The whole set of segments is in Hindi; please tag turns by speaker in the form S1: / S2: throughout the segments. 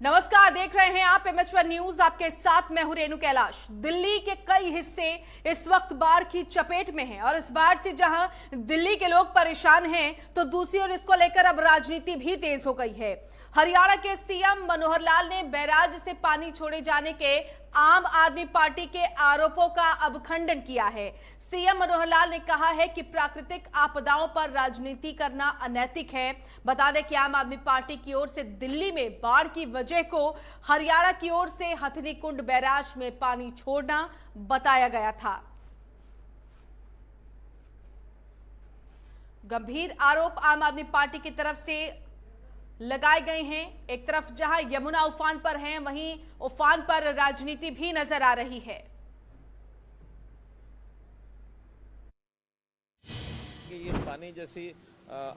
S1: नमस्कार, देख रहे हैं आप एमएच1 न्यूज। आपके साथ मैं हूं रेणु कैलाश। दिल्ली के कई हिस्से इस वक्त बाढ़ की चपेट में हैं और इस बाढ़ से जहां दिल्ली के लोग परेशान हैं, तो दूसरी ओर इसको लेकर अब राजनीति भी तेज हो गई है। हरियाणा के सीएम मनोहर लाल ने बैराज से पानी छोड़े जाने के आम आदमी पार्टी के आरोपों का अब खंडन किया है। सीएम मनोहर लाल ने कहा है कि प्राकृतिक आपदाओं पर राजनीति करना अनैतिक है। बता दें कि आम आदमी पार्टी की ओर से दिल्ली में बाढ़ की वजह को हरियाणा की ओर से हथनीकुंड बैराज में पानी छोड़ना बताया गया था। गंभीर आरोप आम आदमी पार्टी की तरफ से लगाए गए हैं। एक तरफ जहां यमुना उफान पर है, वहीं उफान पर राजनीति भी नजर आ रही है।
S2: ये पानी जैसी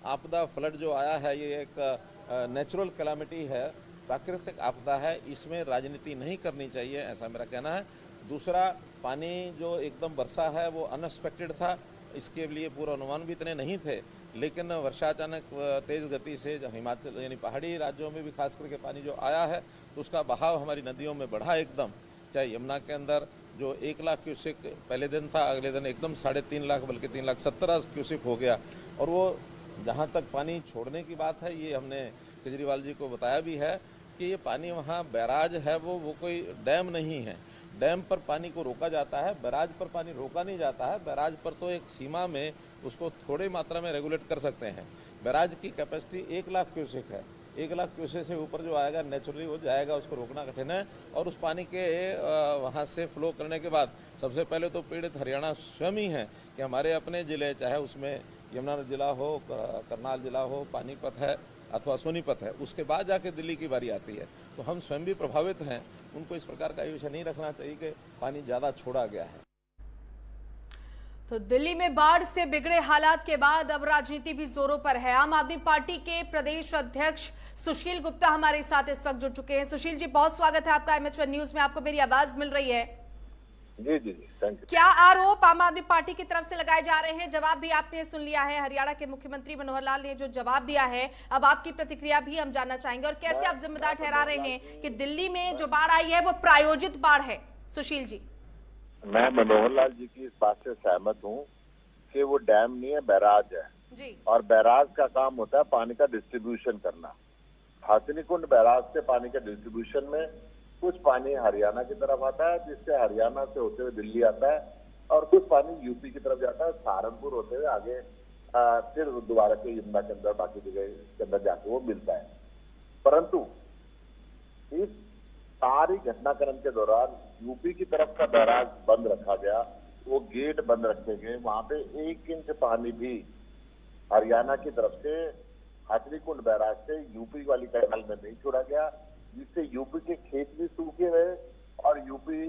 S2: आपदा, फ्लड जो आया है, ये एक नेचुरल कैलामिटी है, प्राकृतिक आपदा है। इसमें राजनीति नहीं करनी चाहिए, ऐसा मेरा कहना है। दूसरा, पानी जो एकदम बरसा है वो अनएक्सपेक्टेड था। इसके लिए पूर्व अनुमान भी इतने नहीं थे, लेकिन वर्षा अचानक तेज़ गति से हिमाचल यानी पहाड़ी राज्यों में भी खास करके पानी जो आया है, तो उसका बहाव हमारी नदियों में बढ़ा एकदम। चाहे यमुना के अंदर जो 1 लाख क्यूसेक पहले दिन था, अगले दिन एकदम 3.5 लाख, बल्कि 3,70,000 क्यूसेक हो गया। और वो जहाँ तक पानी छोड़ने की बात है, ये हमने केजरीवाल जी को बताया भी है कि ये पानी वहाँ बैराज है, वो कोई डैम नहीं है। डैम पर पानी को रोका जाता है, बैराज पर पानी रोका नहीं जाता है। बैराज पर तो एक सीमा में उसको थोड़ी मात्रा में रेगुलेट कर सकते हैं। बैराज की कैपेसिटी 1 लाख क्यूसेक है। 1 लाख क्यूसेक से ऊपर जो आएगा नेचुरली वो जाएगा, उसको रोकना कठिन है। और उस पानी के वहाँ से फ्लो करने के बाद सबसे पहले तो पीड़ित हरियाणा स्वयं ही है कि हमारे अपने ज़िले, चाहे उसमें यमुना जिला हो, करनाल जिला हो, पानीपत है अथवा सोनीपत है, उसके बाद जाके दिल्ली की बारी आती है। तो हम स्वयं भी प्रभावित हैं। उनको इस प्रकार का विषय नहीं रखना चाहिए कि पानी ज़्यादा छोड़ा गया है।
S1: तो दिल्ली में बाढ़ से बिगड़े हालात के बाद अब राजनीति भी जोरों पर है। आम आदमी पार्टी के प्रदेश अध्यक्ष सुशील गुप्ता हमारे साथ इस वक्त जुड़ चुके हैं। सुशील जी, बहुत स्वागत है आपका एमएच1 न्यूज में। आपको मेरी आवाज मिल रही है?
S3: जी जी जी, थैंक यू।
S1: क्या आरोप आम आदमी पार्टी की तरफ से लगाए जा रहे हैं? जवाब भी आपने सुन लिया है। हरियाणा के मुख्यमंत्री मनोहर लाल ने जो जवाब दिया है, अब आपकी प्रतिक्रिया भी हम जानना चाहेंगे। और कैसे आप जिम्मेदार ठहरा रहे हैं कि दिल्ली में जो बाढ़ आई है वो प्रायोजित बाढ़ है? सुशील जी,
S3: मैं मनोहर लाल जी की इस बात से सहमत हूँ कि वो डैम नहीं है, बैराज है
S1: जी।
S3: और बैराज का काम होता है पानी का डिस्ट्रीब्यूशन करना। हथनीकुंड बैराज से पानी के डिस्ट्रीब्यूशन में कुछ पानी हरियाणा की तरफ आता है, जिससे हरियाणा से होते हुए दिल्ली आता है, और कुछ पानी यूपी की तरफ जाता है, सहारनपुर होते हुए आगे फिर दोबारा के यमुना के अंदर, बाकी जगह के अंदर जाके वो मिलता है। परंतु इस सारी घटनाक्रम के दौरान यूपी की तरफ का बैराज बंद रखा गया, वो गेट बंद रखे गए। वहां पे 1 इंच पानी भी हरियाणा की तरफ से हथनीकुंड बैराज से यूपी वाली कैनाल में नहीं छोड़ा गया, जिससे यूपी के खेत भी सूखे रहे और यूपी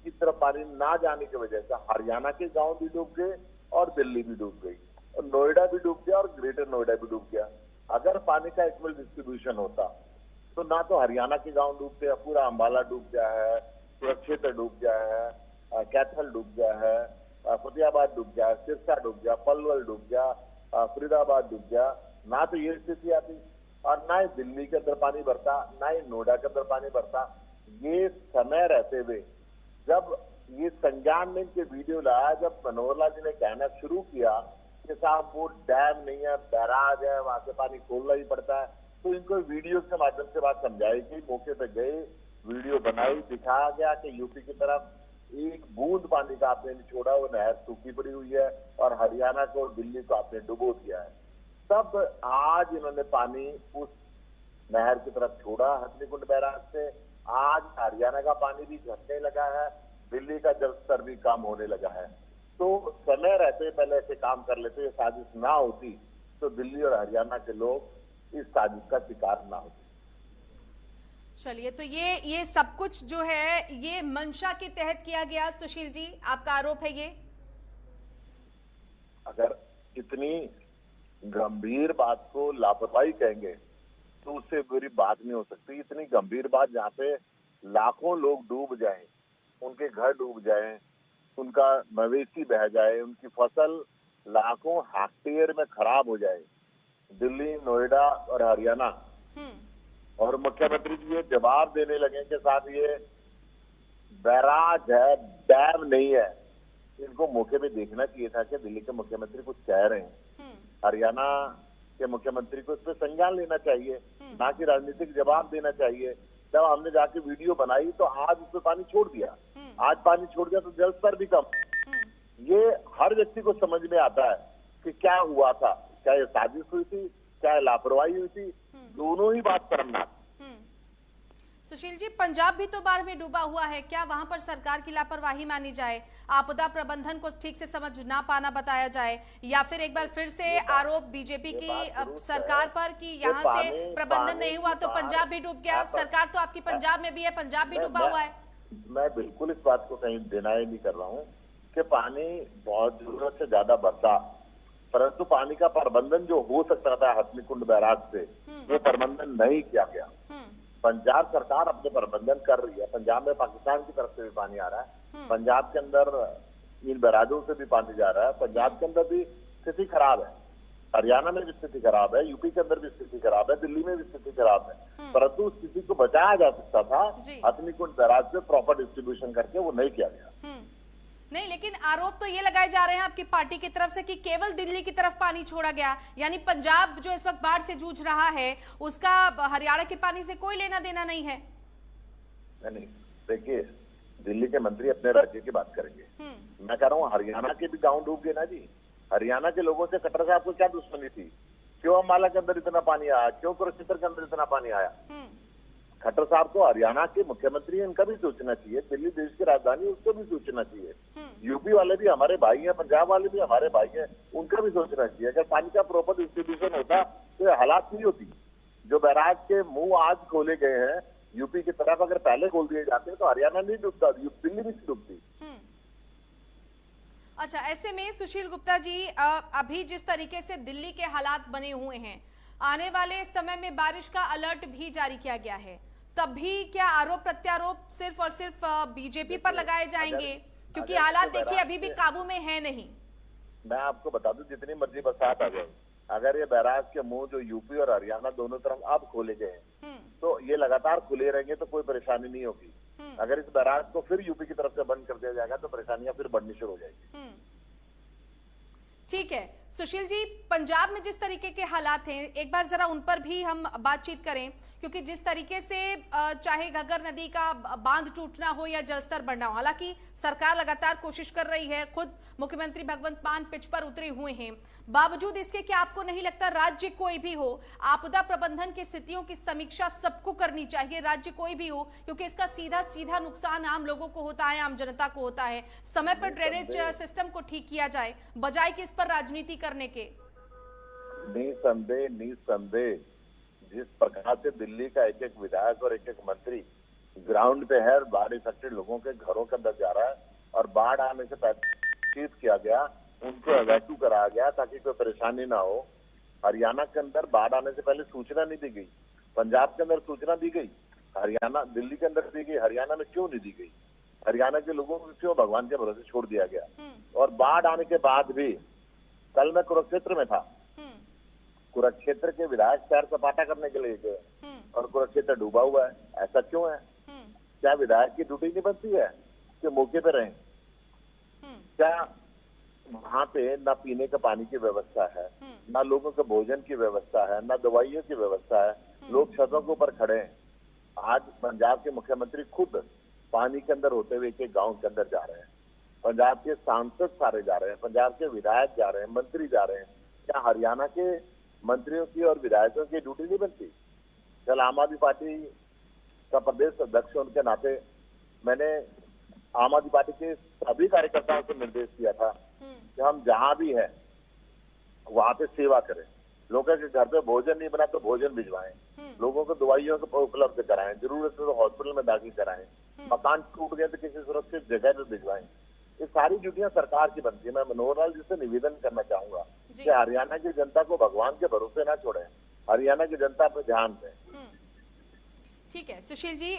S3: की तरफ पानी ना जाने की वजह से हरियाणा के गांव भी डूब गए और दिल्ली भी डूब गई और नोएडा भी डूब गया और ग्रेटर नोएडा भी डूब गया। अगर पानी का इक्वल डिस्ट्रीब्यूशन होता तो ना तो हरियाणा के गांव डूबते, पूरा अंबाला डूब गया है, सुरक्षित डूब गया है, कैथल डूब गया है, फतेहाबाद डूब गया, सिरसा डूब गया, पलवल डूब गया, फरीदाबाद डूब गया। ना तो ये स्थिति आती और ना ही दिल्ली के अंदर पानी भरता, ना ही नोएडा के अंदर पानी भरता। ये समय रहते हुए जब ये संज्ञान में इनके वीडियो लाया, जब मनोहर लाल जी ने कहना शुरू किया कि साहब वो डैम नहीं है, बैराज है, वहां से पानी खोलना ही पड़ता है, तो इनको वीडियो के माध्यम से बात समझाई गई। मौके पे गए, वीडियो बनाई, दिखाया गया कि यूपी की तरफ एक बूंद पानी का आपने नहीं छोड़ा, वो नहर सूखी पड़ी हुई है और हरियाणा को और दिल्ली को आपने डुबो दिया है। तब आज इन्होंने पानी उस नहर की तरफ छोड़ा हथनीकुंड बैराज से। आज हरियाणा का पानी भी घटने लगा है, दिल्ली का जल स्तर भी कम होने लगा है। तो समय रहते पहले ऐसे काम कर लेते, ये साजिश ना होती तो दिल्ली और हरियाणा के लोग इस साजिश का शिकार ना होते।
S1: चलिए, तो ये सब कुछ जो है ये मंशा के तहत किया गया। सुशील जी, आपका आरोप है ये?
S3: अगर इतनी गंभीर बात को लापरवाही कहेंगे तो उससे बुरी बात नहीं हो सकती। इतनी गंभीर बात जहाँ पे लाखों लोग डूब जाएं, उनके घर डूब जाएं, उनका मवेशी बह जाए, उनकी फसल लाखों हेक्टेयर में खराब हो जाए। दिल्ली, नोएडा और हरियाणा और मुख्यमंत्री जी ये जवाब देने लगे कि साहब ये बैराज है, डैम नहीं है। इनको मौके पे देखना चाहिए था कि दिल्ली के मुख्यमंत्री कुछ कह रहे हैं, हरियाणा के मुख्यमंत्री को इस पर संज्ञान लेना चाहिए, ना कि राजनीतिक जवाब देना चाहिए। जब हमने जाके वीडियो बनाई तो आज उस पर पानी छोड़ दिया, आज पानी छोड़ दिया तो जल स्तर भी कम। ये हर व्यक्ति को समझ में आता है कि क्या हुआ था, क्या ये साजिश हुई थी, क्या लापरवाही हुई थी, दोनों ही बात शर्मनाक।
S1: सुशील जी, पंजाब भी तो बाढ़ में डूबा हुआ है, क्या वहां पर सरकार की लापरवाही मानी जाए, आपदा प्रबंधन को ठीक से समझ ना पाना बताया जाए, या फिर एक बार फिर से आरोप बीजेपी की सरकार पर कि यहाँ से प्रबंधन नहीं हुआ तो पंजाब भी डूब गया? सरकार तो आपकी पंजाब में भी है, पंजाब भी डूबा हुआ है।
S3: मैं बिल्कुल इस बात को कहीं डिनाई नहीं कर रहा हूँ कि पानी बहुत जरूरत से ज्यादा बरसा, परंतु पानी का प्रबंधन जो हो सकता था हथनीकुंड बैराज से, वो प्रबंधन नहीं किया गया। पंजाब सरकार अपने प्रबंधन कर रही है, पंजाब में पाकिस्तान की तरफ से भी पानी आ रहा है, पंजाब के अंदर इन बैराजों से भी पानी जा रहा है, पंजाब के अंदर भी स्थिति खराब है, हरियाणा में भी स्थिति खराब है, यूपी के अंदर भी स्थिति खराब है, दिल्ली में भी स्थिति खराब है, परंतु उस स्थिति को बचाया जा सकता था हथनीकुंड बैराज से प्रॉपर डिस्ट्रीब्यूशन करके, वो नहीं किया गया।
S1: नहीं, लेकिन आरोप तो ये लगाए जा रहे हैं आपकी पार्टी की तरफ से कि केवल दिल्ली की तरफ पानी छोड़ा गया, यानी पंजाब जो इस वक्त बाढ़ से जूझ रहा है उसका हरियाणा के पानी से कोई लेना देना नहीं है।
S3: नहीं, देखिए दिल्ली के मंत्री अपने राज्य की बात करेंगे, मैं कह रहा हूँ हरियाणा के भी गांव डूब गए ना जी। हरियाणा के लोगों से खट्टर साहब को क्या दुश्मनी थी, क्यों अम्बाला के अंदर इतना पानी आया, क्यों कुरुक्षेत्र के अंदर इतना पानी आया? खट्टर साहब को हरियाणा के मुख्यमंत्री हैं, इनका भी सोचना चाहिए, दिल्ली देश की राजधानी, उसको भी सोचना चाहिए। यूपी वाले भी हमारे भाई हैं, पंजाब वाले भी हमारे भाई हैं, उनका भी सोचना चाहिए। अगर पानी का प्रॉपर डिस्ट्रीब्यूशन होता तो ये हालात नहीं होती। जो बैराज के मुंह आज खोले गए हैं यूपी की तरफ, अगर पहले खोल दिए जाते तो हरियाणा नहीं डूबता, दिल्ली भी डूबती।
S1: अच्छा, ऐसे में सुशील गुप्ता जी, अभी जिस तरीके से दिल्ली के हालात बने हुए हैं, आने वाले समय में बारिश का अलर्ट भी जारी किया गया है, तब भी क्या आरोप प्रत्यारोप सिर्फ और सिर्फ बीजेपी पर लगाए जाएंगे? क्योंकि हालात देखिए अभी भी काबू में है नहीं।
S3: मैं आपको बता दूं, जितनी मर्जी बरसात आ जाए, अगर ये बैराज के मुंह जो यूपी और हरियाणा दोनों तरफ अब खोले गए हैं तो ये लगातार खुले रहेंगे तो कोई परेशानी नहीं होगी। अगर इस बैराज को फिर यूपी की तरफ से बंद कर दिया जाएगा तो परेशानियां फिर बढ़नी शुरू हो जाएगी।
S1: ठीक है सुशील जी, पंजाब में जिस तरीके के हालात हैं एक बार जरा उन पर भी हम बातचीत करें, क्योंकि जिस तरीके से चाहे घग्गर नदी का बांध टूटना हो या जलस्तर बढ़ना हो, हालांकि सरकार लगातार कोशिश कर रही है, खुद मुख्यमंत्री भगवंत मान पिच पर उतरे हुए हैं, बावजूद इसके क्या आपको नहीं लगता राज्य कोई भी हो, आपदा प्रबंधन की स्थितियों की समीक्षा सबको करनी चाहिए, राज्य कोई भी हो, क्योंकि इसका सीधा सीधा नुकसान आम लोगों को होता है, आम जनता को होता है। समय पर ड्रेनेज सिस्टम को ठीक किया जाए बजाय कि इस पर राजनीति करने के।
S3: निसंदेह जिस प्रकार से दिल्ली का एक एक विधायक और एक एक मंत्री ग्राउंड पे है, बाढ़ इफेक्टेड लोगों के घरों के अंदर जा रहा है, और बाढ़ आने से पहले किया गया, उनको एवैक्यू कराया गया ताकि कोई परेशानी ना हो। हरियाणा के अंदर बाढ़ आने से पहले सूचना नहीं दी गई, पंजाब के अंदर सूचना दी गई, हरियाणा दिल्ली के अंदर दी गई, हरियाणा में क्यों नहीं दी गई? हरियाणा के लोगों को क्यों भगवान के भरोसे छोड़ दिया गया? और बाढ़ आने के बाद भी, कल मैं कुरुक्षेत्र में था, कुरुक्षेत्र के विधायक सैर सपाटा करने के लिए गए और कुरुक्षेत्र डूबा हुआ है, ऐसा क्यों है? क्या विधायक की ड्यूटी नहीं बनती है कि मौके पे रहें? क्या वहां पे ना पीने का पानी की व्यवस्था है, ना लोगों के भोजन की व्यवस्था है, ना दवाइयों की व्यवस्था है, लोग छतों के ऊपर खड़े हैं। आज पंजाब के मुख्यमंत्री खुद पानी के अंदर होते हुए एक एक गाँव के अंदर जा रहे हैं, पंजाब के सांसद सारे जा रहे हैं, पंजाब के विधायक जा रहे हैं, मंत्री जा रहे हैं। क्या हरियाणा के मंत्रियों की और विधायकों की ड्यूटी नहीं बनती? कल आम आदमी पार्टी का प्रदेश अध्यक्ष होने के नाते मैंने आम आदमी पार्टी के सभी कार्यकर्ताओं को निर्देश दिया था कि हम जहां भी है वहां पे सेवा करें, लोगों के घर पे भोजन नहीं बना तो भोजन भिजवाएं, लोगों को दवाइयों को उपलब्ध कराएं, जरूरत है तो हॉस्पिटल में दाखिल कराएं, मकान टूट गए तो किसी सुरक्षित जगह पे भिजवाएं। ये सारी ड्यूटियां सरकार की बनती है। मैं मनोहर लाल जी से निवेदन करना चाहूंगा कि हरियाणा की जनता को भगवान के भरोसे ना छोड़ें, हरियाणा की जनता पर ध्यान दें।
S1: ठीक है सुशील जी,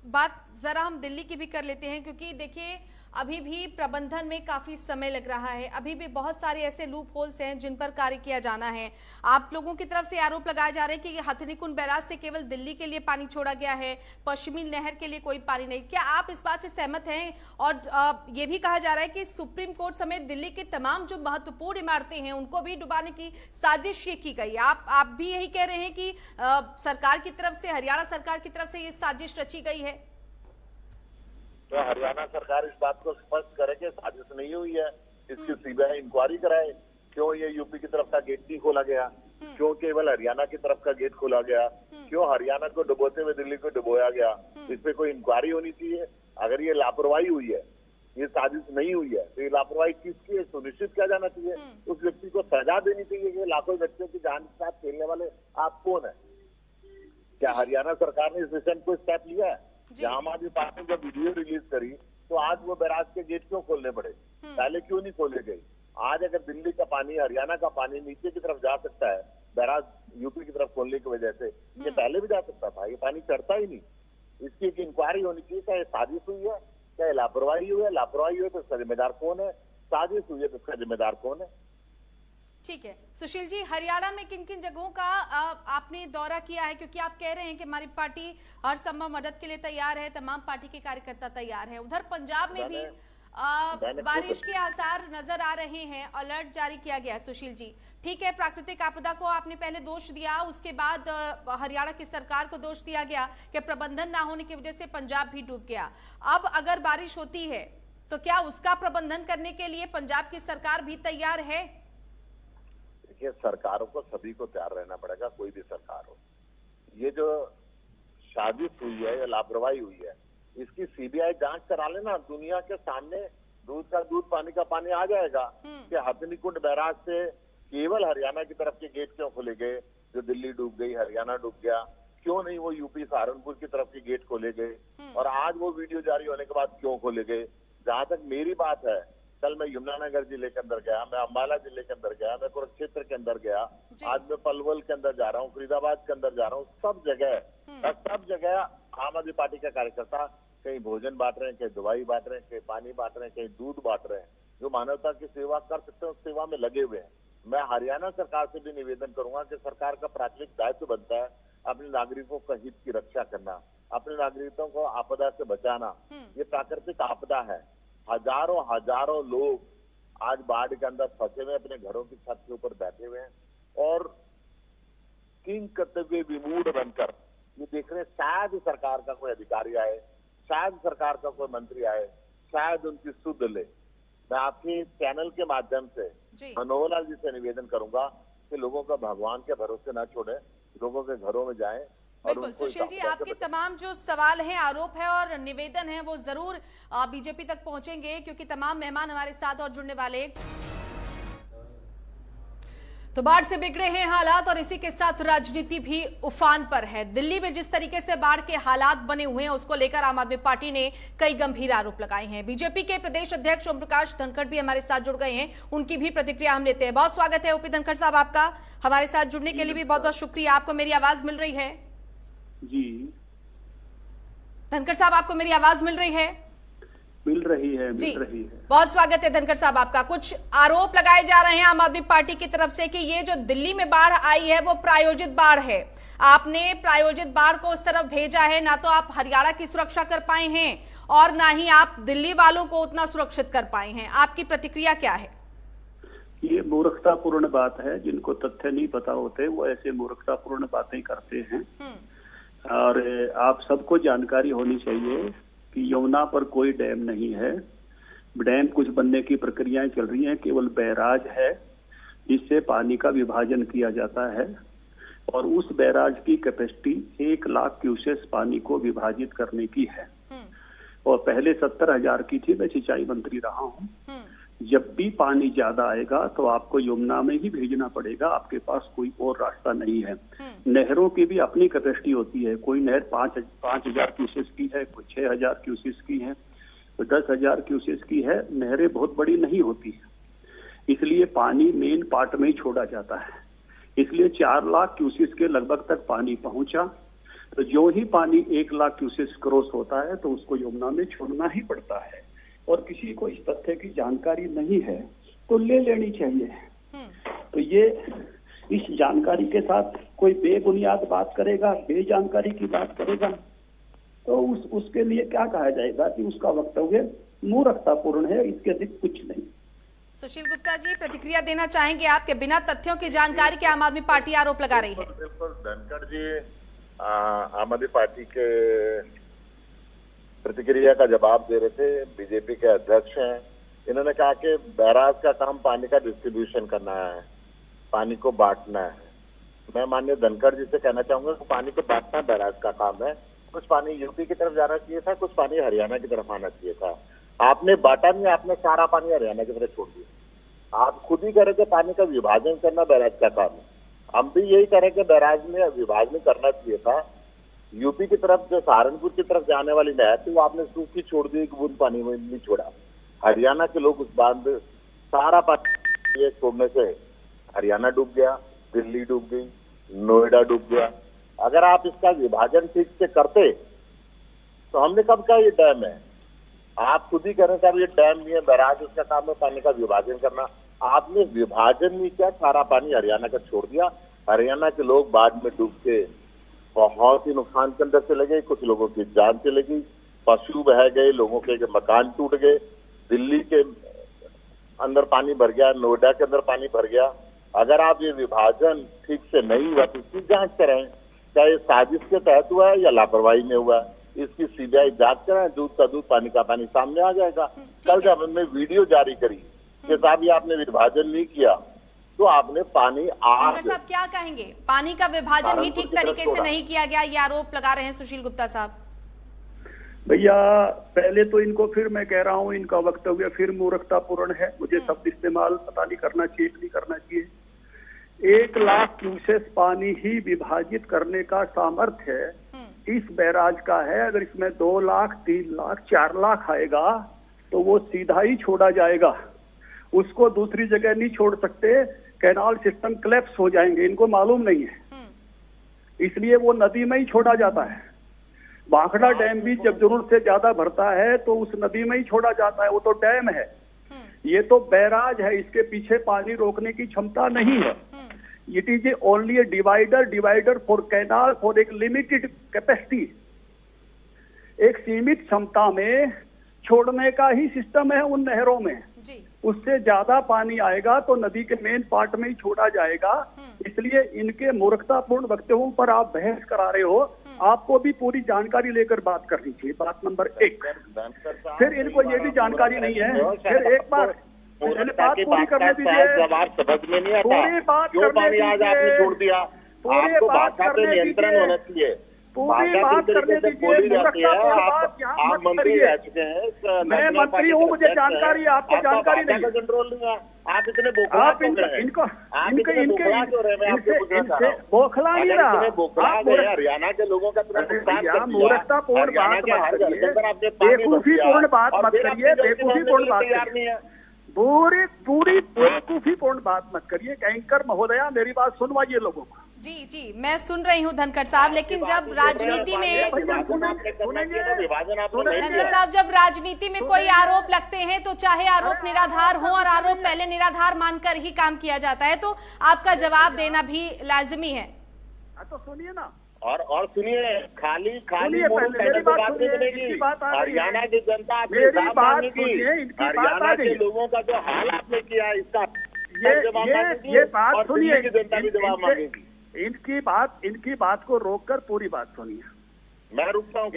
S1: बात जरा हम दिल्ली की भी कर लेते हैं, क्योंकि देखिए अभी भी प्रबंधन में काफी समय लग रहा है, अभी भी बहुत सारे ऐसे लूप होल्स हैं जिन पर कार्य किया जाना है। आप लोगों की तरफ से आरोप लगाए जा रहे हैं कि हथनीकुंड बैराज से केवल दिल्ली के लिए पानी छोड़ा गया है, पश्चिमी नहर के लिए कोई पानी नहीं। क्या आप इस बात से सहमत हैं? और ये भी कहा जा रहा है कि सुप्रीम कोर्ट समेत दिल्ली की तमाम जो महत्वपूर्ण इमारतें हैं उनको भी डुबाने की साजिश ये की गई। आप भी यही कह रहे हैं कि सरकार की तरफ से, हरियाणा सरकार की तरफ से ये साजिश रची गई है?
S3: तो हरियाणा सरकार इस बात को स्पष्ट करे कि साजिश नहीं हुई है, इसकी सीबीआई इंक्वायरी कराए। क्यों ये यूपी की तरफ का गेट नहीं खोला गया, क्यों केवल हरियाणा की तरफ का गेट खोला गया, क्यों हरियाणा को डुबोते हुए दिल्ली को डुबोया गया? इस पे कोई इंक्वायरी होनी चाहिए। अगर ये लापरवाही हुई है, ये साजिश नहीं हुई है, तो ये लापरवाही किसकी है सुनिश्चित किया जाना चाहिए। उस व्यक्ति को सजा देनी चाहिए कि लाखों बच्चों की जान के साथ खेलने वाले आप कौन है? क्या हरियाणा सरकार ने इस विषय में कोई स्टेप लिया है? आम आदमी पार्टी ने जब वीडियो रिलीज करी तो आज वो बैराज के गेट क्यों खोलने पड़े, पहले क्यों नहीं खोले गए? आज अगर दिल्ली का पानी, हरियाणा का पानी नीचे की तरफ जा सकता है बैराज यूपी की तरफ खोलने की वजह से, ये पहले भी जा सकता था, ये पानी चढ़ता ही नहीं। इसकी एक इंक्वायरी होनी चाहिए। क्या ये साजिश हुई है, क्या ये लापरवाही हुई है? लापरवाही हुई तो इसका जिम्मेदार कौन है? साजिश हुई है तो इसका जिम्मेदार कौन है?
S1: ठीक है सुशील जी, हरियाणा में किन किन जगहों का आपने दौरा किया है? क्योंकि आप कह रहे हैं कि हमारी पार्टी हर संभव मदद के लिए तैयार है, तमाम पार्टी के कार्यकर्ता तैयार हैं। उधर पंजाब में भी बारिश के आसार नजर आ रहे हैं, अलर्ट जारी किया गया है। सुशील जी, ठीक है, प्राकृतिक आपदा को आपने पहले दोष दिया, उसके बाद हरियाणा की सरकार को दोष दिया गया कि प्रबंधन ना होने की वजह से पंजाब भी डूब गया। अब अगर बारिश होती है तो क्या उसका प्रबंधन करने के लिए पंजाब की सरकार भी तैयार है?
S3: देखिए, सरकारों को सभी को तैयार रहना पड़ेगा, कोई भी सरकार हो। ये जो साजिश हुई है या लापरवाही हुई है, इसकी सीबीआई जांच करा लेना। दुनिया के सामने दूध का दूध, पानी का पानी आ जाएगा कि हथनीकुंड बैराज से केवल हरियाणा की तरफ के गेट क्यों खोले गए, जो दिल्ली डूब गई, हरियाणा डूब गया। क्यों नहीं वो यूपी सहारनपुर की तरफ के गेट खोले गए, और आज वो वीडियो जारी होने के बाद क्यों खोले गए? जहां तक मेरी बात है, कल मैं यमुनानगर जिले के अंदर गया, मैं अम्बाला जिले के अंदर गया, मैं कुरुक्षेत्र के अंदर गया, आज मैं पलवल के अंदर जा रहा हूँ, फरीदाबाद के अंदर जा रहा हूँ। सब जगह आम आदमी पार्टी के कार्यकर्ता कहीं भोजन बांट रहे हैं, कहीं दवाई बांट रहे हैं, कहीं पानी बांट रहे हैं, कहीं दूध बांट रहे हैं। जो मानवता की सेवा कर सकते हैं उस सेवा में लगे हुए हैं। मैं हरियाणा सरकार से भी निवेदन करूंगा कि सरकार का प्राथमिक दायित्व बनता है अपने नागरिकों का हित की रक्षा करना, अपने नागरिकों को आपदा से बचाना। ये प्राकृतिक आपदा है, हजारों लोग आज बाढ़ के अंदर फंसे हुए अपने घरों की छत के ऊपर बैठे हुए हैं और किंग कर्तव्य विमूढ़ बनकर ये देख रहे हैं। शायद सरकार का कोई अधिकारी आए, शायद सरकार का कोई मंत्री आए, शायद उनकी सुध ले। मैं आपके चैनल के माध्यम से मनोहर लाल जी से निवेदन करूंगा कि लोगों का भगवान के भरोसे न छोड़े, लोगों के घरों में जाएं।
S1: बिल्कुल सुशील जी, आपके तमाम जो सवाल हैं, आरोप है और निवेदन है वो जरूर बीजेपी तक पहुंचेंगे, क्योंकि तमाम मेहमान हमारे साथ और जुड़ने वाले। तो बाढ़ से बिगड़े हैं हालात और इसी के साथ राजनीति भी उफान पर है। दिल्ली में जिस तरीके से बाढ़ के हालात बने हुए हैं उसको लेकर आम आदमी पार्टी ने कई गंभीर आरोप लगाए हैं। बीजेपी के प्रदेश अध्यक्ष ओम प्रकाश धनखड़ भी हमारे साथ जुड़ गए हैं, उनकी भी प्रतिक्रिया हम लेते हैं। बहुत स्वागत है ओपी धनखड़ साहब आपका, हमारे साथ जुड़ने के लिए भी बहुत बहुत शुक्रिया। आपको मेरी आवाज मिल रही है?
S4: जी
S1: धनखड़ साहब, आपको मेरी आवाज मिल रही है?
S4: मिल रही है।
S1: बहुत स्वागत है धनखड़ साहब आपका। कुछ आरोप लगाए जा रहे हैं आम आदमी पार्टी की तरफ से कि ये जो दिल्ली में बाढ़ आई है वो प्रायोजित बाढ़ है। आपने प्रायोजित बाढ़ को उस तरफ भेजा है, ना तो आप हरियाणा की सुरक्षा कर पाए हैं और ना ही आप दिल्ली वालों को उतना सुरक्षित कर पाए हैं। आपकी प्रतिक्रिया क्या है?
S4: ये मूर्खतापूर्ण बात है। जिनको तथ्य नहीं पता होते वो ऐसे मूर्खतापूर्ण बातें करते हैं। और आप सबको जानकारी होनी चाहिए कि यमुना पर कोई डैम नहीं है। डैम कुछ बनने की प्रक्रियाएं चल रही हैं, केवल बैराज है जिससे पानी का विभाजन किया जाता है और उस बैराज की कैपेसिटी 1 लाख क्यूसेस पानी को विभाजित करने की है और पहले 70,000 की थी। मैं सिंचाई मंत्री रहा हूँ। जब भी पानी ज्यादा आएगा तो आपको यमुना में ही भेजना पड़ेगा, आपके पास कोई और रास्ता नहीं है। नहरों की भी अपनी कैपेसिटी होती है, कोई नहर 5,000 क्यूसेस की है, कोई 6,000 क्यूसेस की है, तो 10,000 क्यूसेस की है। नहरें बहुत बड़ी नहीं होती है, इसलिए पानी मेन पार्ट में ही छोड़ा जाता है। इसलिए 4 लाख क्यूसेस के लगभग तक पानी पहुंचा, तो जो ही पानी 1 लाख क्यूसेस क्रॉस होता है तो उसको यमुना में छोड़ना ही पड़ता है। और किसी को इस तथ्य की जानकारी नहीं है तो ले लेनी चाहिए। तो ये इस जानकारी के साथ कोई बेबुनियाद बात करेगा, बेजानकारी की बात करेगा, तो उसके लिए क्या कहा जाएगा कि उसका वक्तव्य मूर्खतापूर्ण है, इसके अधिक कुछ नहीं।
S1: सुशील गुप्ता जी, प्रतिक्रिया देना चाहेंगे आपके बिना तथ्यों की जानकारी के आम आदमी पार्टी आरोप लगा रही है।
S3: बिल्कुल धनखड़ जी आम आदमी पार्टी के प्रतिक्रिया का जवाब दे रहे थे। बीजेपी के अध्यक्ष हैं, इन्होंने कहा कि बैराज का काम पानी का डिस्ट्रीब्यूशन करना है, पानी को बांटना है। मैं माननीय धनखड़ जी से कहना चाहूंगा कि पानी को बांटना बैराज का काम है। कुछ पानी यूपी की तरफ जाना चाहिए था, कुछ पानी हरियाणा की तरफ आना चाहिए था। आपने बांटा नहीं, आपने सारा पानी हरियाणा की तरफ छोड़ दिया। आप खुद ही कह रहे थे पानी का विभाजन करना बैराज का काम है। हम भी यही कह रहे कि बैराज में विभाजन करना चाहिए था। यूपी की तरफ जो सहारनपुर की तरफ जाने वाली नहर थी वो आपने सूखी छोड़ दी, एक बूंद पानी में नहीं छोड़ा। हरियाणा के लोग उस बांध सारा पानी छोड़ने से हरियाणा डूब गया, दिल्ली डूब गई, नोएडा डूब गया। अगर आप इसका विभाजन ठीक से करते तो हमने कब कहा ये डैम है। आप खुद ही कह रहे हैं ये डैम नहीं है, बैराज उसका काम है पानी का विभाजन करना। आपने विभाजन नहीं किया, सारा पानी हरियाणा का छोड़ दिया। हरियाणा के लोग बाढ़ में डूब के बहुत ही नुकसान के अंदर चले गए, कुछ लोगों की जान चली गई, पशु बह गए, लोगों के मकान टूट गए, दिल्ली के अंदर पानी भर गया, नोएडा के अंदर पानी भर गया। अगर आप ये विभाजन ठीक से नहीं हुआ तो इसकी जांच कराएं, क्या ये साजिश के तहत हुआ है या लापरवाही में हुआ है, इसकी सीबीआई जांच कराएं। दूध का दूध पानी का पानी सामने आ जाएगा। कल जब हमने वीडियो जारी करी कि साहब ये आपने विभाजन नहीं किया तो आपने पानी आज
S1: साहब क्या कहेंगे, पानी का विभाजन ही ठीक तरीके से नहीं किया गया, ये आरोप लगा रहे हैं सुशील गुप्ता साहब।
S4: भैया पहले तो इनको फिर मैं कह रहा हूँ, इनका वक्तव्य फिर मूर्खतापूर्ण है। मुझे शब्द इस्तेमाल पता नहीं करना चाहिए, नहीं करना चाहिए। 1 लाख क्यूसेस पानी ही विभाजित करने का सामर्थ्य है इस बैराज का है। अगर इसमें 2 लाख, 3 लाख, 4 लाख आएगा तो वो सीधा ही छोड़ा जाएगा, उसको दूसरी जगह नहीं छोड़ सकते। कैनाल सिस्टम क्लैप्स हो जाएंगे, इनको मालूम नहीं है, इसलिए वो नदी में ही छोड़ा जाता है। भाखड़ा डैम भी जब जरूरत से ज्यादा भरता है तो उस नदी में ही छोड़ा जाता है, वो तो डैम है। ये तो बैराज है, इसके पीछे पानी रोकने की क्षमता नहीं है। It is only A divider for canal for एक लिमिटेड कैपेसिटी, एक सीमित क्षमता में छोड़ने का ही सिस्टम है उन नहरों में। उससे ज्यादा पानी आएगा तो नदी के मेन पार्ट में ही छोड़ा जाएगा। इसलिए इनके मूर्खतापूर्ण वक्तव्यों पर आप बहस करा रहे हो, आपको भी पूरी जानकारी लेकर बात करनी चाहिए। बात नंबर 1। फिर इनको ये भी जानकारी नहीं है, फिर एक बार बात पूरी करने दीजिए। पूरी बात करने दीजिए, पूरी बात करने दीजिए, पूरी बात करने दीजिए। आप मंत्री रह चुके हैं, मैं मंत्री हूँ, मुझे जानकारी, आपको जानकारी नहीं है। कंट्रोल नहीं है, आप इतने आप इनको बौखला नहीं रहा। हरियाणा के लोगों का मूर्खतापूर्ण बात मत करिए, बेवकूफीपूर्ण बात मत करिए, बेवकूफीपूर्ण बात करिए, पूरी बेवकूफीपूर्ण बात मत करिए। एंकर महोदया मेरी बात सुनवाइए लोगों को।
S1: जी मैं सुन रही हूँ धनखड़ साहब, लेकिन जब राजनीति में धनखड़ साहब जब राजनीति में कोई आरोप लगते हैं तो चाहे आरोप निराधार हो और आरोप पहले निराधार मानकर ही काम किया जाता है, तो आपका जवाब देना भी लाजमी है।
S3: तो सुनिए ना, और सुनिए, खाली
S4: मेरी बात सुनिए,
S3: हरियाणा की जनता
S4: मेरी बात सुनिए,
S3: हरियाणा के लोगों का जो हाल आपने किया इसका
S4: ये बात सुनिए, जनता भी जवाब मांगेगी। इनकी बात को रोककर पूरी बात सुनिए।
S3: मैं रुकता हूँ।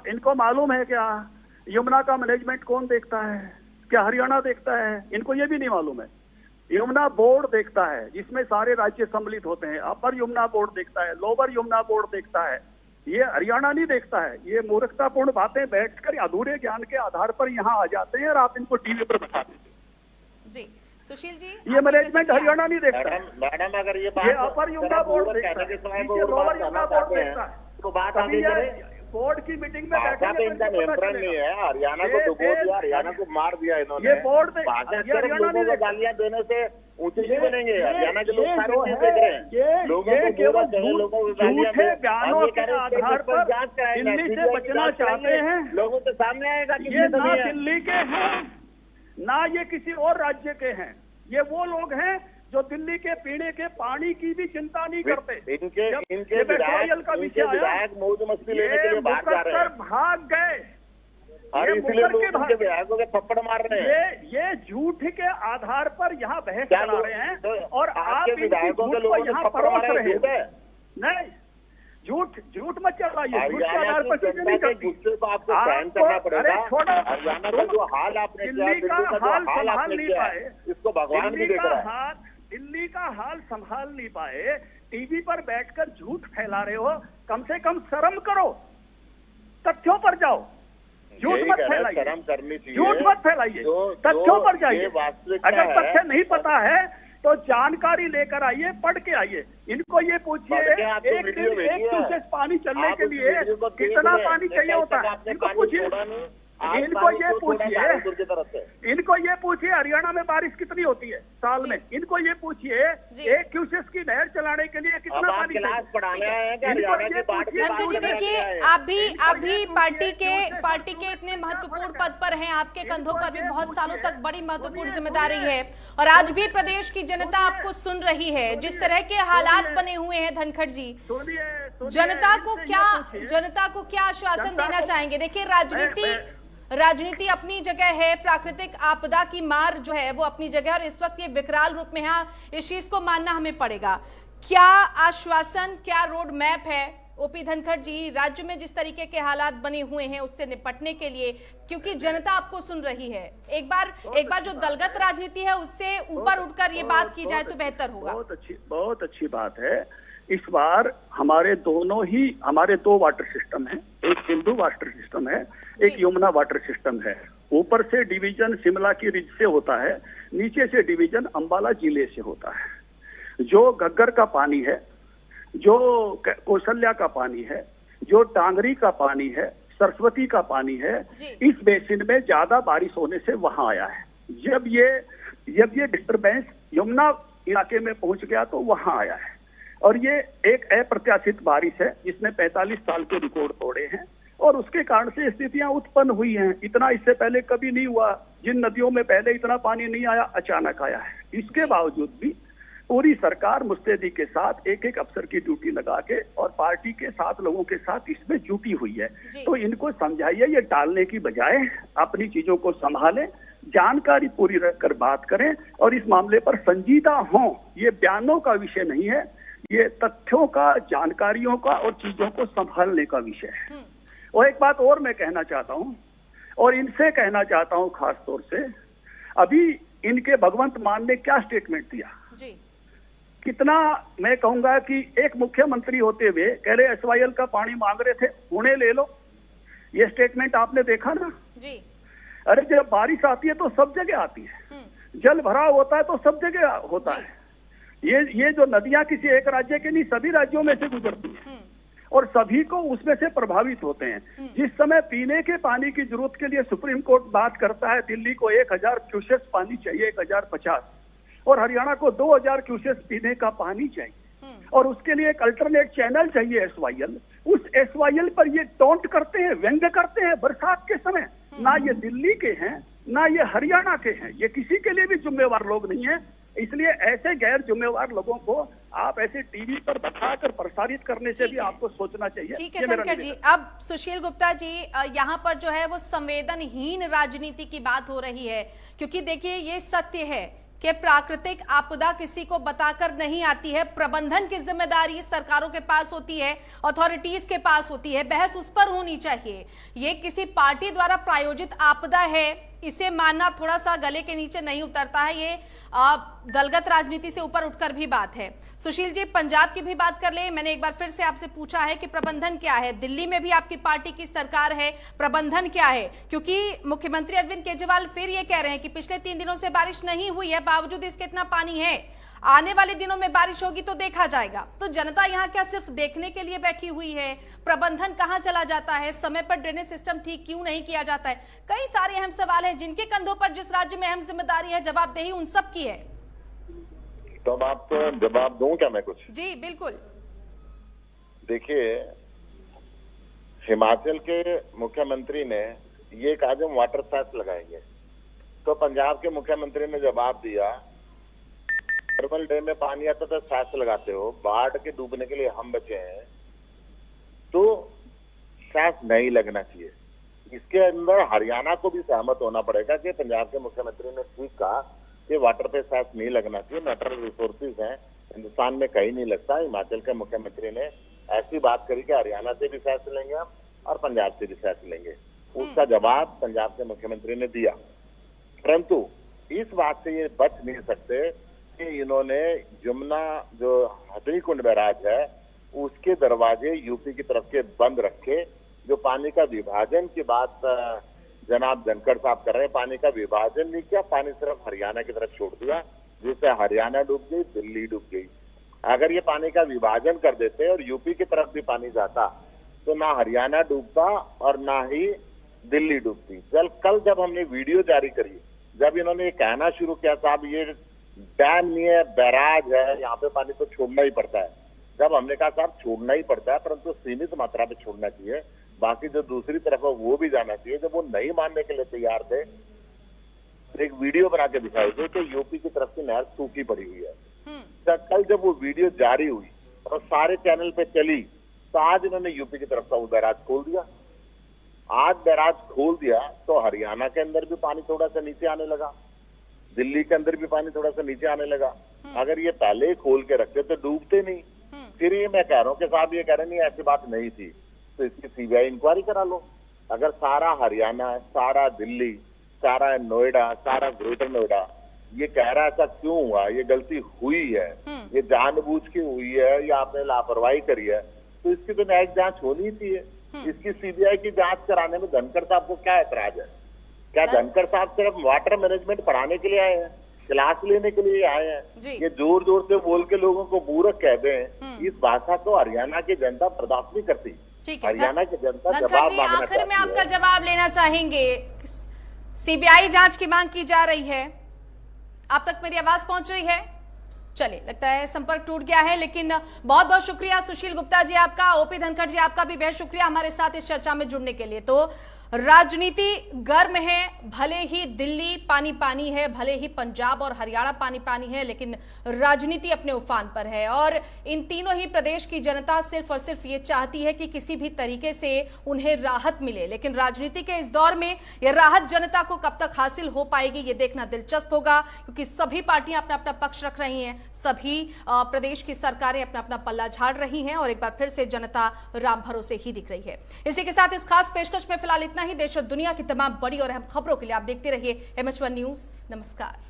S4: इनको मालूम है क्या यमुना का मैनेजमेंट कौन देखता है? क्या हरियाणा देखता है? इनको ये भी नहीं मालूम है। यमुना बोर्ड देखता है, जिसमें सारे राज्य सम्मिलित होते हैं। अपर यमुना बोर्ड देखता है, लोअर यमुना बोर्ड देखता है, ये हरियाणा नहीं देखता है। ये मूर्खतापूर्ण बातें बैठकर अधूरे ज्ञान के आधार पर यहाँ आ जाते हैं और आप इनको टीवी पर बता देते।
S1: जी सुशील जी,
S4: ये मैनेजमेंट हरियाणा नहीं देखता।
S3: मैडम अगर ये
S4: अपर यमुना बोर्ड देखता है, लोअर यमुना बोर्ड देखता है।
S3: तो बात आगे
S4: बोर्ड की मीटिंग में
S3: भाषा पे इनका नियंत्रण नहीं है। हरियाणा को डुबो दिया, हरियाणा को मार दिया इन्होंने।
S4: ये बोर्ड
S3: भाषा सिर्फ लोगों को गालियां देने से ऊंचे नहीं बनेंगे। हरियाणा के लोग सारे चीज देख रहे हैं, लोगों को केवल लोगों को गालियां
S4: झूठे बयानों के आधार पर
S3: जांच कराएगा,
S4: दिल्ली से बचना चाहते हैं।
S3: लोगों के सामने आएगा कि
S4: ये ना दिल्ली के हैं ना ये किसी और राज्य के हैं। ये वो लोग हैं जो दिल्ली के पीने के पानी की भी चिंता नहीं करते।
S3: इनके विधायक मौज मस्ती लेने के लिए बाहर जा रहे हैं,
S4: भाग गए
S3: और इसलिए लोग उनके विधायकों के थप्पड़ मार रहे हैं।
S4: ये झूठ के आधार पर यहाँ बहस करा रहे हैं और आप
S3: विधायकों के लोगों
S4: यहाँ
S3: को
S4: परोस रहे हैं। नहीं, झूठ मत चलाइए। झूठ के आधार पर चीजें नहीं करती।
S3: गुस्से को आपको सहन करना पड़ेगा। हरियाणा का जो हाल आपने किया,
S4: दिल्ली का हाल संभाल नहीं पाए,
S3: इसको भगवान भी देख रहा है।
S4: दिल्ली का हाल संभाल नहीं पाए, टीवी पर बैठकर झूठ फैला रहे हो। कम से कम शर्म करो, तथ्यों पर जाओ, झूठ मत फैलाइए।
S3: शर्म करनी चाहिए,
S4: झूठ मत फैलाइए, तथ्यों पर जाइए। अगर तथ्य नहीं पता है तो जानकारी लेकर आइए, पढ़ के आइए। इनको ये पूछिए एक क्यूसेक पानी चलने के लिए कितना पानी चाहिए होता है, इनको पूछिए। इनको ये पूछिए हरियाणा में बारिश कितनी होती है साल में। इनको ये पूछिए एक क्यूसेक की नहर चलाने के लिए कितना पानी चाहिए।
S1: धनखड़ जी देखिए, आप भी पार्टी के इतने महत्वपूर्ण पद पर हैं, आपके कंधों पर भी बहुत सालों तक बड़ी महत्वपूर्ण जिम्मेदारी है और आज भी प्रदेश की जनता आपको सुन रही है। जिस तरह के हालात बने हुए हैं धनखड़ जी, जनता को क्या आश्वासन देना चाहेंगे? देखिए, राजनीति अपनी जगह है, प्राकृतिक आपदा की मार जो है वो अपनी जगह, और इस वक्त ये विकराल रूप में है, इस चीज को मानना हमें पड़ेगा। क्या आश्वासन, क्या रोड मैप है ओपी धनखड़ जी, राज्य में जिस तरीके के हालात बने हुए हैं उससे निपटने के लिए, क्योंकि जनता आपको सुन रही है? एक बार जो दलगत राजनीति है उससे ऊपर उठकर ये बात की जाए तो बेहतर होगा।
S4: बहुत अच्छी बात है। इस बार हमारे दो वाटर सिस्टम है, एक सिंधु वाटर सिस्टम है, एक यमुना वाटर सिस्टम है। ऊपर से डिवीजन शिमला की रिज से होता है, नीचे से डिवीजन अंबाला जिले से होता है। जो घग्गर का पानी है, जो कौशल्या का पानी है, जो टांगरी का पानी है, सरस्वती का पानी है, इस बेसिन में ज्यादा बारिश होने से वहां आया है। जब ये डिस्टर्बेंस यमुना इलाके में पहुंच गया तो वहां आया है, और ये एक अप्रत्याशित बारिश है जिसने 45 साल के रिकॉर्ड तोड़े हैं और उसके कारण से स्थितियां उत्पन्न हुई हैं। इतना इससे पहले कभी नहीं हुआ। जिन नदियों में पहले इतना पानी नहीं आया, अचानक आया है। इसके बावजूद भी पूरी सरकार मुस्तैदी के साथ एक एक अफसर की ड्यूटी लगा के और पार्टी के 7 लोगों के साथ इसमें जुटी हुई है। तो इनको समझाइए, ये टालने की बजाय अपनी चीजों को संभालें, जानकारी पूरी रखकर बात करें और इस मामले पर संजीदा हों। ये बयानों का विषय नहीं है, ये तथ्यों का, जानकारियों का और चीजों को संभालने का विषय है। और एक बात और मैं कहना चाहता हूं, और इनसे कहना चाहता हूं खास तौर से, अभी इनके भगवंत मान ने क्या स्टेटमेंट दिया जी? कितना मैं कहूंगा कि एक मुख्यमंत्री होते हुए कह रहे SYL का पानी मांग रहे थे, पुणे ले लो। ये स्टेटमेंट आपने देखा ना जी? अरे जब बारिश आती है तो सब जगह आती है, जल भराव होता है तो सब जगह होता है। ये जो नदियां किसी एक राज्य के नहीं, सभी राज्यों में से गुजरती है और सभी को उसमें से प्रभावित होते हैं। जिस समय पीने के पानी की जरूरत के लिए सुप्रीम कोर्ट बात करता है, दिल्ली को 1000 क्यूसेक पानी चाहिए, 1050, और हरियाणा को 2000 क्यूसेक पीने का पानी चाहिए, और उसके लिए एक अल्टरनेट चैनल चाहिए SYL। उस SYL पर ये टॉन्ट करते हैं, व्यंग्य करते हैं बरसात के समय। ना ये दिल्ली के हैं, ना ये हरियाणा के हैं, ये किसी के लिए भी जिम्मेवार लोग नहीं है। इसलिए ऐसे गैर जिम्मेवार लोगों को आप ऐसे टीवी पर बताकर प्रसारित करने से भी आपको सोचना चाहिए।
S1: ठीक है धनखड़ जी। अब सुशील गुप्ता जी, यहाँ पर जो है वो संवेदनहीन राजनीति की बात हो रही है, क्योंकि देखिए ये सत्य है कि प्राकृतिक आपदा किसी को बताकर नहीं आती है। प्रबंधन की जिम्मेदारी सरकारों के पास होती है, अथॉरिटीज के पास होती है, बहस उस पर होनी चाहिए। ये किसी पार्टी द्वारा प्रायोजित आपदा है, इसे मानना थोड़ा सा गले के नीचे नहीं उतरता है। ये दलगत राजनीति से ऊपर उठकर भी बात है। सुशील जी, पंजाब की भी बात कर ले। मैंने एक बार फिर से आपसे पूछा है कि प्रबंधन क्या है, दिल्ली में भी आपकी पार्टी की सरकार है, प्रबंधन क्या है? क्योंकि मुख्यमंत्री अरविंद केजरीवाल फिर ये कह रहे हैं कि पिछले 3 दिनों से बारिश नहीं हुई है, बावजूद इसके इतना पानी है। आने वाले दिनों में बारिश होगी तो देखा जाएगा। तो जनता यहाँ क्या सिर्फ देखने के लिए बैठी हुई है? प्रबंधन कहाँ चला जाता है? समय पर ड्रेनेज सिस्टम ठीक क्यों नहीं किया जाता है? कई सारे अहम सवाल हैं जिनके कंधों पर जिस राज्य में अहम जिम्मेदारी है, जवाबदेही उन सब की है।
S3: तो अब आपको जवाब दूं क्या मैं कुछ?
S1: जी बिल्कुल।
S3: देखिए, हिमाचल के मुख्यमंत्री ने ये कहा जो वाटर सेस लगाएंगे, तो पंजाब के मुख्यमंत्री ने जवाब दिया नॉर्मल डे में पानी आता तो सेस लगाते हो, बाढ़ के डूबने के लिए हम बचे हैं तो सेस नहीं लगना चाहिए। इसके अंदर हरियाणा को भी सहमत होना पड़ेगा कि पंजाब के मुख्यमंत्री ने ठीक कहा कि वाटर पे सेस नहीं लगना चाहिए, नेचुरल रिसोर्सेज हैं, हिंदुस्तान में कहीं नहीं लगता। हिमाचल के मुख्यमंत्री ने ऐसी बात करी कि हरियाणा से भी सेस लेंगे हम और पंजाब से भी सेस लेंगे। उसका जवाब पंजाब के मुख्यमंत्री ने दिया, परंतु इस बात से ये बच नहीं सकते कि इन्होंने यमुना जो हथनी कुंड बैराज है उसके दरवाजे यूपी की तरफ के बंद रखे। जो पानी का विभाजन की बात जनाब धनखड़ साहब कर रहे हैं, पानी का विभाजन नहीं किया, पानी सिर्फ हरियाणा की तरफ छोड़ दिया, जिससे हरियाणा डूब गई, दिल्ली डूब गई। अगर ये पानी का विभाजन कर देते और यूपी की तरफ भी पानी जाता तो ना हरियाणा डूबता और ना ही दिल्ली डूबती। कल जब हमने वीडियो जारी करी, जब इन्होंने ये कहना शुरू किया साहब ये डैम नहीं है, बैराज है, यहाँ पे पानी तो छोड़ना ही पड़ता है, जब हमने कहा साहब छोड़ना ही पड़ता है परंतु सीमित मात्रा में छोड़ना चाहिए, बाकी जो दूसरी तरफ है वो भी जाना चाहिए, जब वो नहीं मानने के लिए तैयार थे एक वीडियो बना के दिखाई थी कि यूपी की तरफ की नहर सूखी पड़ी हुई है। कल जब वो वीडियो जारी हुई और सारे चैनल पे चली तो आज इन्होंने यूपी की तरफ का वो बैराज खोल दिया। आज बैराज खोल दिया तो हरियाणा के अंदर भी पानी थोड़ा सा नीचे आने लगा, दिल्ली के अंदर भी पानी थोड़ा सा नीचे आने लगा। अगर ये पहले ही खोल के रखते तो डूबते नहीं। फिर ये मैं कह रहा हूँ कि साहब ये कह रहे नहीं ऐसी बात नहीं थी, तो इसकी सीबीआई इंक्वायरी करा लो। अगर सारा हरियाणा, सारा दिल्ली, सारा नोएडा, सारा ग्रेटर नोएडा ये कह रहा है ऐसा क्यों हुआ, ये गलती हुई है, ये जानबूझ के हुई है या आपने लापरवाही करी है, तो इसकी तो न्यायिक जांच होनी चाहिए। इसकी सीबीआई की जांच कराने में धनखड़ साहब को क्या ऐतराज है? क्या धनखड़ साहब सिर्फ वाटर मैनेजमेंट पढ़ाने के लिए आए हैं, क्लास लेने के लिए आए हैं? ये जोर जोर से बोल के लोगों को मूर्ख कहते हैं, इस भाषा को हरियाणा की जनता बर्दाश्त नहीं करती। हरियाणा की जनता जवाब मांगना चाहती है।
S1: आखिर में आपका जवाब लेना चाहेंगे। सीबीआई जांच की मांग की जा रही है, आप तक मेरी आवाज पहुंच रही है? चलिए, लगता है संपर्क टूट गया है, लेकिन बहुत बहुत शुक्रिया सुशील गुप्ता जी आपका, ओपी धनखड़ जी आपका भी बेहद शुक्रिया हमारे साथ इस चर्चा में जुड़ने के लिए। तो राजनीति गर्म है, भले ही दिल्ली पानी पानी है, भले ही पंजाब और हरियाणा पानी पानी है, लेकिन राजनीति अपने उफान पर है और इन तीनों ही प्रदेश की जनता सिर्फ और सिर्फ ये चाहती है कि किसी भी तरीके से उन्हें राहत मिले। लेकिन राजनीति के इस दौर में यह राहत जनता को कब तक हासिल हो पाएगी ये देखना दिलचस्प होगा, क्योंकि सभी पार्टियां अपना अपना पक्ष रख रही हैं, सभी प्रदेश की सरकारें अपना अपना पल्ला झाड़ रही हैं और एक बार फिर से जनता राम भरोसे ही दिख रही है। इसी के साथ इस खास पेशकश में फिलहाल ही देश और दुनिया की तमाम बड़ी और अहम खबरों के लिए आप देखते रहिए MH1 न्यूज। नमस्कार।